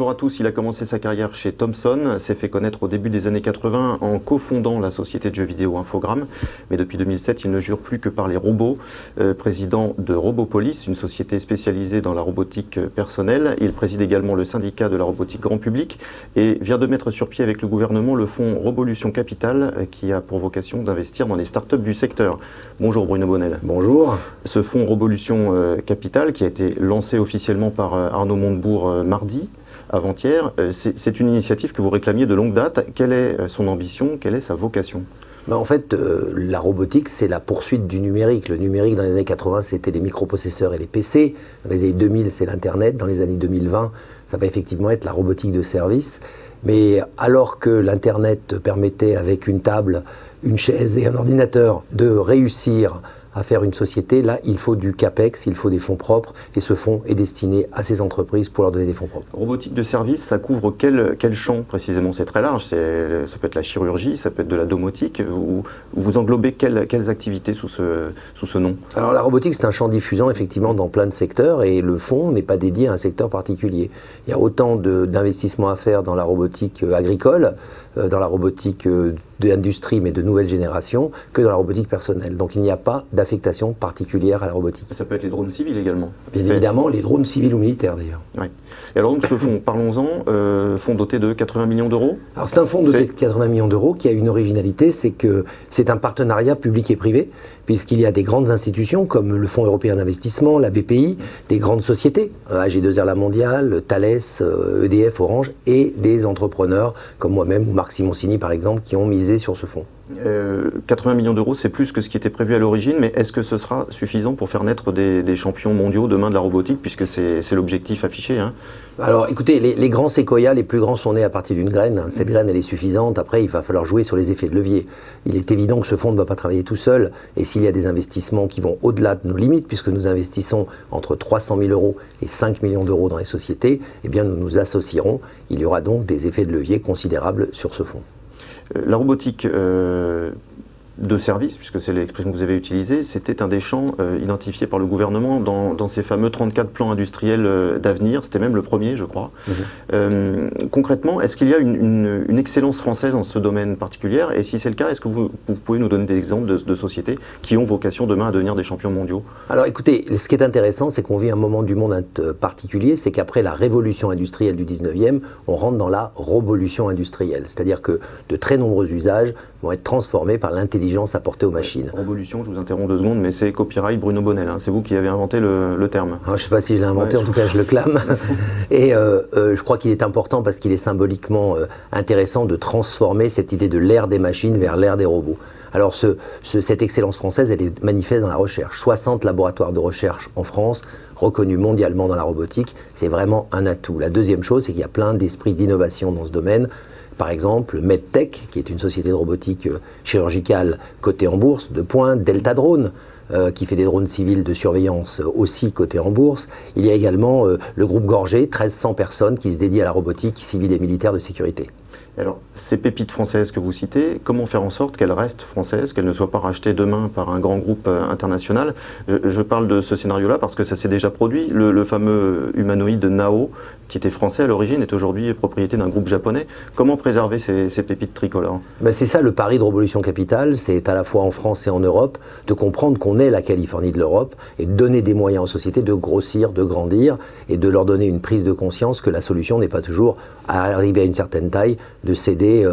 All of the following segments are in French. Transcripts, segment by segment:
Bonjour à tous, il a commencé sa carrière chez Thomson, s'est fait connaître au début des années 80 en cofondant la société de jeux vidéo Infogrames, mais depuis 2007 il ne jure plus que par les robots. Président de Robopolis, une société spécialisée dans la robotique personnelle, il préside également le syndicat de la robotique grand public et vient de mettre sur pied avec le gouvernement le fonds Robolution Capital qui a pour vocation d'investir dans les startups du secteur. Bonjour Bruno Bonnel. Bonjour. Ce fonds Robolution Capital qui a été lancé officiellement par Arnaud Montebourg mardi, avant-hier, c'est une initiative que vous réclamiez de longue date. Quelle est son ambition? Quelle est sa vocation? En fait, la robotique, c'est la poursuite du numérique. Le numérique, dans les années 80, c'était les microprocesseurs et les PC. Dans les années 2000, c'est l'Internet. Dans les années 2020, ça va effectivement être la robotique de service. Mais alors que l'Internet permettait, avec une table, une chaise et un ordinateur, de réussir à faire une société, là, il faut du CAPEX, il faut des fonds propres, et ce fonds est destiné à ces entreprises pour leur donner des fonds propres. Robotique de service, ça couvre quel champ précisément? C'est très large, ça peut être la chirurgie, ça peut être de la domotique, vous englobez quelles activités sous ce nom? Alors la robotique, c'est un champ diffusant effectivement dans plein de secteurs, et le fonds n'est pas dédié à un secteur particulier. Il y a autant d'investissements à faire dans la robotique agricole, dans la robotique d'industrie mais de nouvelle génération, que dans la robotique personnelle. Donc il n'y a pas d'affectation particulière à la robotique. Ça peut être les drones civils également? Bien évidemment, les drones civils ou militaires d'ailleurs. Oui. Et alors donc ce fonds, parlons-en, fonds doté de 80 millions d'euros? Alors c'est un fonds doté de 80 millions d'euros qui a une originalité, c'est que c'est un partenariat public et privé, puisqu'il y a des grandes institutions comme le Fonds européen d'investissement, la BPI, des grandes sociétés, AG2R La Mondiale, Thales, EDF, Orange, et des entrepreneurs comme moi-même ou Marc Simoncini par exemple, qui ont misé sur ce fonds. 80 millions d'euros, c'est plus que ce qui était prévu à l'origine, mais est-ce que ce sera suffisant pour faire naître des champions mondiaux demain de la robotique, puisque c'est l'objectif affiché, hein? Alors écoutez, les grands séquoias, les plus grands sont nés à partir d'une graine. Cette graine, elle est suffisante. Après, il va falloir jouer sur les effets de levier. Il est évident que ce fonds ne va pas travailler tout seul, et s'il y a des investissements qui vont au-delà de nos limites, puisque nous investissons entre 300 000 euros et 5 millions d'euros dans les sociétés, eh bien nous nous associerons. Il y aura donc des effets de levier considérables sur ce fonds. La robotique de service, puisque c'est l'expression que vous avez utilisée, c'était un des champs identifiés par le gouvernement dans ces fameux 34 plans industriels d'avenir. C'était même le premier, je crois. Concrètement, est-ce qu'il y a une excellence française dans ce domaine particulier? Et si c'est le cas, est-ce que vous pouvez nous donner des exemples de sociétés qui ont vocation demain à devenir des champions mondiaux? Alors écoutez, ce qui est intéressant, c'est qu'on vit un moment du monde particulier, c'est qu'après la révolution industrielle du 19e, on rentre dans la rovolution industrielle. C'est-à-dire que de très nombreux usages vont être transformés par l'intelligence apportée aux machines. Rovolution, je vous interromps 2 secondes, mais c'est copyright Bruno Bonnel, hein. C'est vous qui avez inventé le terme. Alors, je ne sais pas si je l'ai inventé, en tout cas je le clame. Et je crois qu'il est important parce qu'il est symboliquement intéressant de transformer cette idée de l'ère des machines vers l'ère des robots. Alors cette excellence française, elle est manifeste dans la recherche. 60 laboratoires de recherche en France, reconnus mondialement dans la robotique, c'est vraiment un atout. La deuxième chose, c'est qu'il y a plein d'esprits d'innovation dans ce domaine. Par exemple, MedTech, qui est une société de robotique chirurgicale cotée en bourse, de pointe, Delta Drone, qui fait des drones civils de surveillance aussi cotés en bourse. Il y a également le groupe Gorgé, 1300 personnes qui se dédient à la robotique civile et militaire de sécurité. Alors, ces pépites françaises que vous citez, comment faire en sorte qu'elles restent françaises, qu'elles ne soient pas rachetées demain par un grand groupe international? Je parle de ce scénario-là parce que ça s'est déjà produit. Le fameux humanoïde Nao, qui était français à l'origine, est aujourd'hui propriété d'un groupe japonais. Comment préserver ces pépites tricolores? C'est ça le pari de Robolution Capital, c'est à la fois en France et en Europe, de comprendre qu'on est la Californie de l'Europe et de donner des moyens aux sociétés de grossir, de grandir et de leur donner une prise de conscience que la solution n'est pas toujours, à arriver à une certaine taille, de céder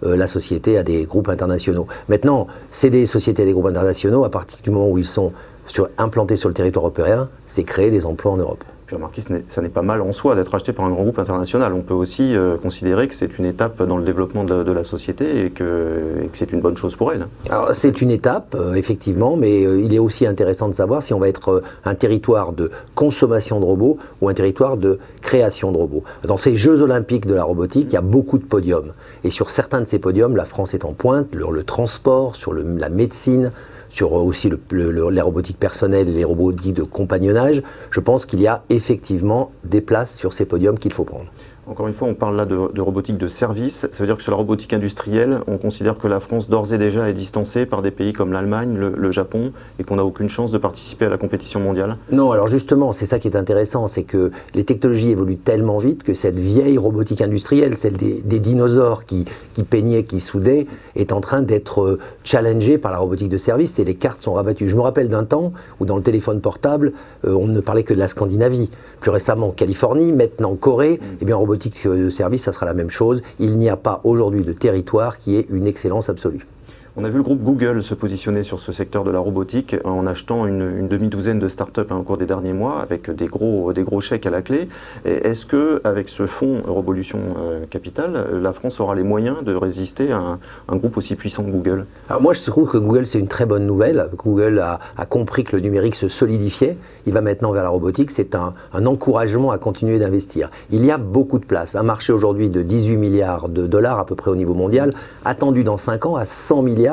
la société à des groupes internationaux. Maintenant, céder les sociétés à des groupes internationaux, à partir du moment où ils sont implantés sur le territoire européen, c'est créer des emplois en Europe. Puis remarquez, ça n'est pas mal en soi d'être acheté par un grand groupe international. On peut aussi considérer que c'est une étape dans le développement de la société et que c'est une bonne chose pour elle. Alors c'est une étape, effectivement, mais il est aussi intéressant de savoir si on va être un territoire de consommation de robots ou un territoire de création de robots. Dans ces Jeux Olympiques de la robotique, il y a beaucoup de podiums. Et sur certains de ces podiums, la France est en pointe, sur le transport, sur la médecine, sur aussi la robotique personnelle et les robots dits de compagnonnage. Je pense qu'il y a effectivement des places sur ces podiums qu'il faut prendre. Encore une fois, on parle là de robotique de service. Ça veut dire que sur la robotique industrielle, on considère que la France d'ores et déjà est distancée par des pays comme l'Allemagne, le Japon, et qu'on n'a aucune chance de participer à la compétition mondiale? Non, alors justement, c'est ça qui est intéressant, c'est que les technologies évoluent tellement vite que cette vieille robotique industrielle, celle des dinosaures qui peignaient, qui soudaient, est en train d'être challengée par la robotique de service et les cartes sont rabattues. Je me rappelle d'un temps où dans le téléphone portable, on ne parlait que de la Scandinavie. Plus récemment, Californie, maintenant Corée, eh bien en robotique de service, ça sera la même chose. Il n'y a pas aujourd'hui de territoire qui ait une excellence absolue. On a vu le groupe Google se positionner sur ce secteur de la robotique en achetant une demi-douzaine de startups au cours des derniers mois avec des gros chèques à la clé. Est-ce que avec ce fonds Revolution Capital, la France aura les moyens de résister à un groupe aussi puissant que Google? Alors moi je trouve que Google c'est une très bonne nouvelle. Google a compris que le numérique se solidifiait. Il va maintenant vers la robotique. C'est un encouragement à continuer d'investir. Il y a beaucoup de place. Un marché aujourd'hui de 18 milliards de dollars à peu près au niveau mondial, attendu dans 5 ans à 100 milliards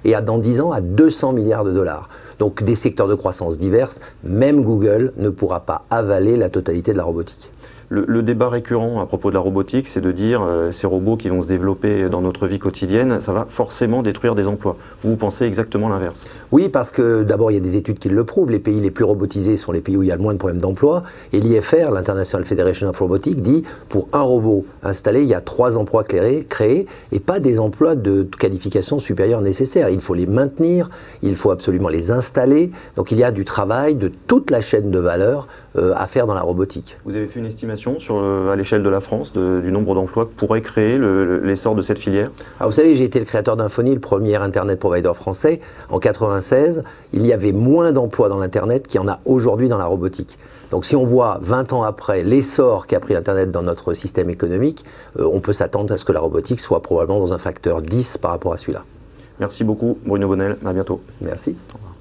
et dans 10 ans à 200 milliards de dollars. Donc des secteurs de croissance diverses, même Google ne pourra pas avaler la totalité de la robotique. Le débat récurrent à propos de la robotique, c'est de dire ces robots qui vont se développer dans notre vie quotidienne, ça va forcément détruire des emplois. Vous pensez exactement l'inverse? Oui, parce que d'abord il y a des études qui le prouvent. Les pays les plus robotisés sont les pays où il y a le moins de problèmes d'emploi. Et l'IFR, l'International Federation of Robotics, dit pour un robot installé, il y a 3 emplois créés et pas des emplois de qualification supérieure nécessaire. Il faut les maintenir, il faut absolument les installer. Donc il y a du travail de toute la chaîne de valeur à faire dans la robotique. Vous avez fait une estimation à l'échelle de la France du nombre d'emplois que pourrait créer l'essor de cette filière? Alors vous savez, j'ai été le créateur d'Infony, le premier Internet provider français. En 1996, il y avait moins d'emplois dans l'Internet qu'il y en a aujourd'hui dans la robotique. Donc si on voit 20 ans après l'essor qu'a pris l'Internet dans notre système économique, on peut s'attendre à ce que la robotique soit probablement dans un facteur 10 par rapport à celui-là. Merci beaucoup Bruno Bonnel, à bientôt. Merci. Au revoir.